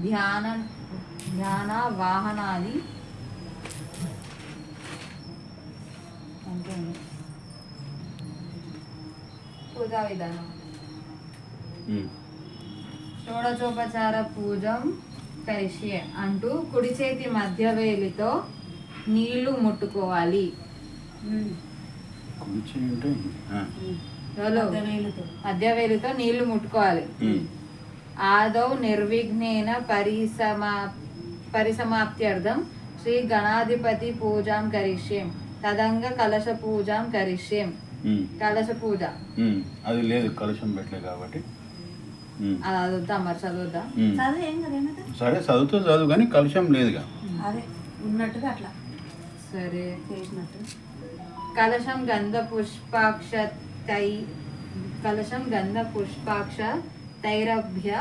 ధ్యాన ధ్యాన వాహనాది పూజా విధానం. షోడచోపచార పూజం కరిష్యే అంటూ కుడి చేతి మధ్య వేలితో నీళ్లు ముట్టుకోవాలి. మధ్య వేలితో నీళ్లు ముట్టుకోవాలి. ఆదౌ నిర్విఘ్నేన పరిసమాప్త్యర్థం శ్రీ గణాధిపతి పూజాం కరిష్యేం తదంగ కలశ పూజాం కరిష్యేం. కలశ పూజ అది లేదు, కలశం పెట్టలేదు కాబట్టి అది వద్దా మరి చదువుద్దా? సరే చదువు కానీ కలశం లేదుగా, అదే ఉన్నట్టుగా అట్లా సరే చేసినట్టు. కలశం గంధ పుష్పాక్ష తైరభ్య